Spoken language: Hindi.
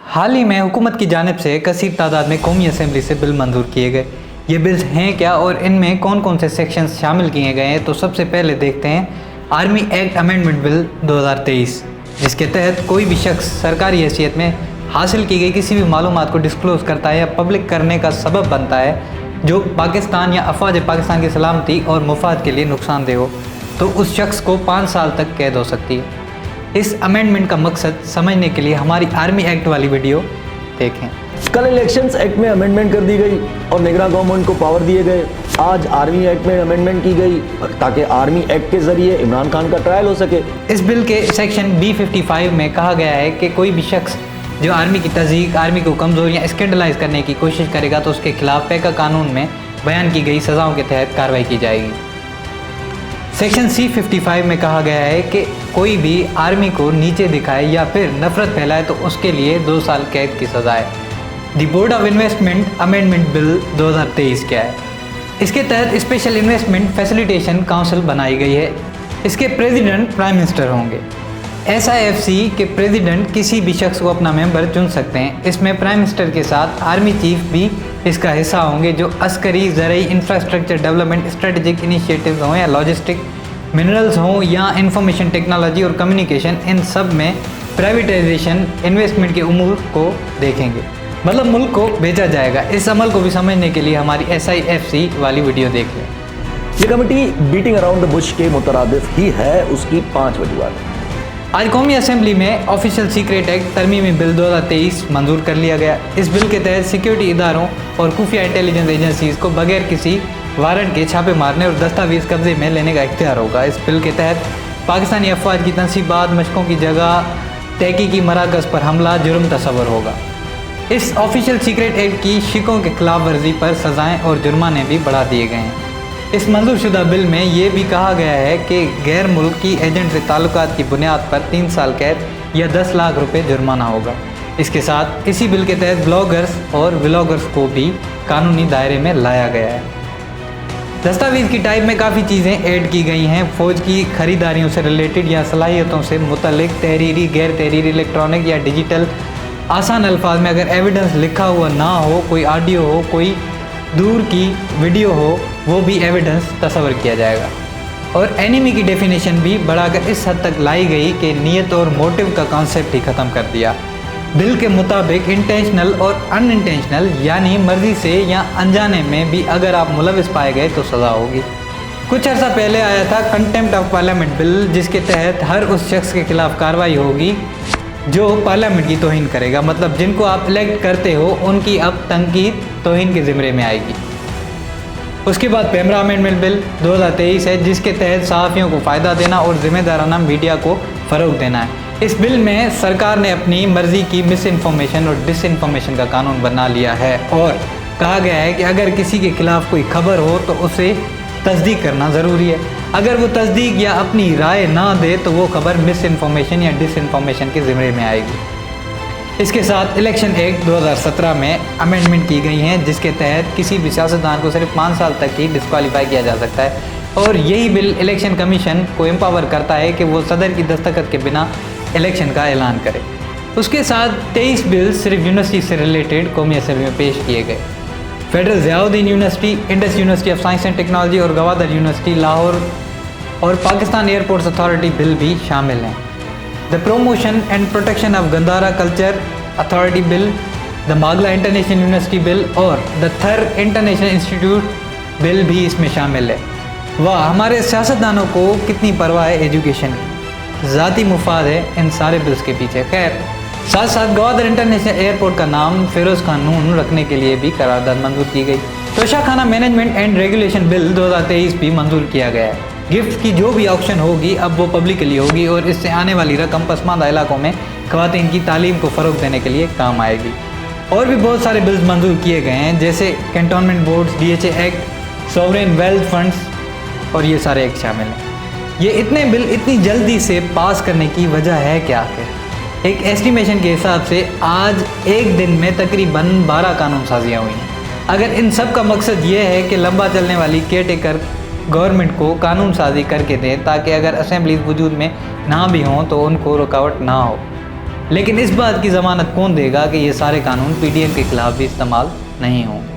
हाल ही में हुकूमत की जानिब से कसीर तादाद में कौमी असम्बली से बिल मंजूर किए गए। ये बिल्स हैं क्या और इनमें कौन कौन से सेक्शंस शामिल किए गए हैं, तो सबसे पहले देखते हैं आर्मी एक्ट अमेंडमेंट बिल 2023, जिसके तहत कोई भी शख्स सरकारी हैसियत में हासिल की गई किसी भी मालूमात को डिस्क्लोज़ करता है या पब्लिक करने का सबब बनता है जो पाकिस्तान या अफवाज पाकिस्तान की सलामती और मुफाद के लिए नुकसानदेह हो, तो उस शख्स को 5 साल तक कैद हो सकती है। इस अमेंडमेंट का मकसद समझने के लिए हमारी आर्मी एक्ट वाली वीडियो देखें। कल इलेक्शंस एक्ट में अमेंडमेंट कर दी गई और निगरान गवर्नमेंट को पावर दिए गए। आज आर्मी एक्ट में अमेंडमेंट की गई ताकि आर्मी एक्ट के जरिए इमरान खान का ट्रायल हो सके। इस बिल के सेक्शन B55 में कहा गया है कि कोई भी शख्स जो आर्मी की तज़यीक, आर्मी को कमज़ोर या स्कैंडलाइज करने की कोशिश करेगा तो उसके खिलाफ पैका कानून में बयान की गई सज़ाओं के तहत कार्रवाई की जाएगी। सेक्शन C55 में कहा गया है कि कोई भी आर्मी को नीचे दिखाए या फिर नफरत फैलाए तो उसके लिए 2 साल कैद की सज़ा है। दी board of investment amendment bill 2023 क्या है? इसके तहत स्पेशल इन्वेस्टमेंट फैसिलिटेशन काउंसिल बनाई गई है। इसके प्रेसिडेंट प्राइम मिनिस्टर होंगे। SIFC के प्रेसिडेंट किसी भी शख्स को अपना मेंबर चुन सकते हैं। इसमें प्राइम मिनिस्टर के साथ आर्मी चीफ भी इसका हिस्सा होंगे, जो अस्करी, ज़रई, इंफ्रास्ट्रक्चर डेवलपमेंट, स्ट्रेटजिक इनिशिएटिव्स हों या लॉजिस्टिक, मिनरल्स हों या इंफॉर्मेशन टेक्नोलॉजी और कम्युनिकेशन, इन सब में प्राइवेटाइजेशन इन्वेस्टमेंट के उमूर को देखेंगे, मतलब मुल्क को बेचा जाएगा। इस अमल को भी समझने के लिए हमारी SIFC वाली वीडियो देख लें। ये committee beating around the Bush के मुतरादिफ ही है, उसकी 5 वजूहात हैं। आज कौमी असम्बली में ऑफिशियल सीक्रेट एक्ट तरमीमी बिल 2023 मंजूर कर लिया गया। इस बिल के तहत सिक्योरिटी इदारों और खुफिया इंटेलिजेंस एजेंसीज़ को बगैर किसी वारंट के छापे मारने और दस्तावेज कब्जे में लेने का इख्तियार होगा। इस बिल के तहत पाकिस्तानी अफवाज की तनसीबात, मशकों की जगह, तहकीकी मराकज़ पर हमला जुर्म तस्वर होगा। इस ऑफिशियल सीक्रेट एक्ट की शिकों के खिलाफ वर्जी पर सज़ाएँ और जुर्माने भी बढ़ा दिए गए हैं। इस मंजूरशुदा बिल में ये भी कहा गया है कि गैर मुल्की एजेंट से ताल्लुकात की बुनियाद पर 3 साल कैद या 10 लाख रुपए जुर्माना होगा। इसके साथ इसी बिल के तहत ब्लॉगर्स और व्लॉगर्स को भी कानूनी दायरे में लाया गया है। दस्तावेज़ की टाइप में काफ़ी चीज़ें ऐड की गई हैं। फ़ौज की खरीदारियों से रिलेटेड या सलाहियतों से मुतल्लिक तहरीरी, गैर तहरीरी, इलेक्ट्रॉनिक या डिजिटल, आसान अल्फाज में अगर एविडेंस लिखा हुआ ना हो, कोई ऑडियो हो, कोई दूर की वीडियो हो, वो भी एविडेंस तस्वर किया जाएगा। और एनिमी की डेफिनेशन भी बढ़ाकर इस हद तक लाई गई कि नीयत और मोटिव का कॉन्सेप्ट ही ख़त्म कर दिया। बिल के मुताबिक इंटेंशनल और अनइंटेंशनल यानी मर्जी से या अनजाने में भी अगर आप मुलविस पाए गए तो सज़ा होगी। कुछ अर्सा पहले आया था कंटेम्प्ट ऑफ पार्लियामेंट बिल, जिसके तहत हर उस शख्स के खिलाफ कार्रवाई होगी जो पार्लियामेंट की तौहीन करेगा, मतलब जिनको आप इलेक्ट करते हो उनकी अब तनकीद तौहीन के ज़िम्मे में आएगी। उसके बाद पेमरा अमेंडमेंट बिल 2023 है, जिसके तहत सहाफ़ियों को फ़ायदा देना और ज़िम्मेदाराना मीडिया को फ़रोग़ देना है। इस बिल में सरकार ने अपनी मर्ज़ी की मिस इन्फॉर्मेशन और डिसइन्फॉर्मेशन का कानून बना लिया है और कहा गया है कि अगर किसी के खिलाफ कोई खबर हो तो उसे तस्दीक करना ज़रूरी है। अगर वो तस्दीक या अपनी राय ना दे तो वो खबर मिस इन्फॉर्मेशन या डिसइन्फॉर्मेशन के ज़िम्मे में आएगी। इसके साथ इलेक्शन एक्ट 2017 में अमेंडमेंट की गई हैं, जिसके तहत किसी भी सियासतदान को सिर्फ 5 साल तक ही डिस्क्वालीफाई किया जा सकता है। और यही बिल इलेक्शन कमीशन को एम्पावर करता है कि वो सदर की दस्तखत के बिना इलेक्शन का ऐलान करे। उसके साथ 23 बिल सिर्फ यूनिवर्सिटी से रिलेटेड कौमी असम्बली में पेश किए गए। Federal Ziauddin university, Indus university of science and technology और गवादर यूनिवर्सिटी लाहौर और पाकिस्तान एयरपोर्ट्स अथॉरिटी बिल भी शामिल हैं। The promotion and protection of Gandhara culture authority bill, the Magla international university bill और the Thar international institute bill भी इसमें शामिल है। वाह, हमारे सियासतदानों को कितनी परवाह है एजुकेशन की, ज़ाती मुफाद है इन सारे बिल्स के पीछे। खैर, साथ साथ गवादर इंटरनेशनल एयरपोर्ट का नाम फिरोज़ खान नून रखने के लिए भी करारदाद मंजूर की गई। Toshakhana management and regulation bill 2023 भी मंजूर किया गया है। गिफ्ट की जो भी ऑक्शन होगी अब वो पब्लिकली होगी और इससे आने वाली रकम पसमानदा इलाकों में ख़वातीन की तालीम को फ़रोग़ देने के लिए काम आएगी। और भी बहुत सारे बिल्स मंजूर किए गए हैं, जैसे cantonment boards, DHA act, sovereign wealth funds और ये सारे एक्ट शामिल हैं। ये इतने बिल इतनी जल्दी से पास करने की वजह है क्या? आखिर एक एस्टिमेशन के हिसाब से आज एक दिन में तकरीबन 12 कानून साजियाँ हुई हैं। अगर इन सब का मकसद ये है कि लंबा चलने वाली केयरटेकर गवर्नमेंट को कानून साजी करके दें ताकि अगर असेंबलीज वजूद में ना भी हों तो उनको रुकावट ना हो। लेकिन इस बात की ज़मानत कौन देगा कि ये सारे कानून पीडीएम के खिलाफ भी इस्तेमाल नहीं होंगे।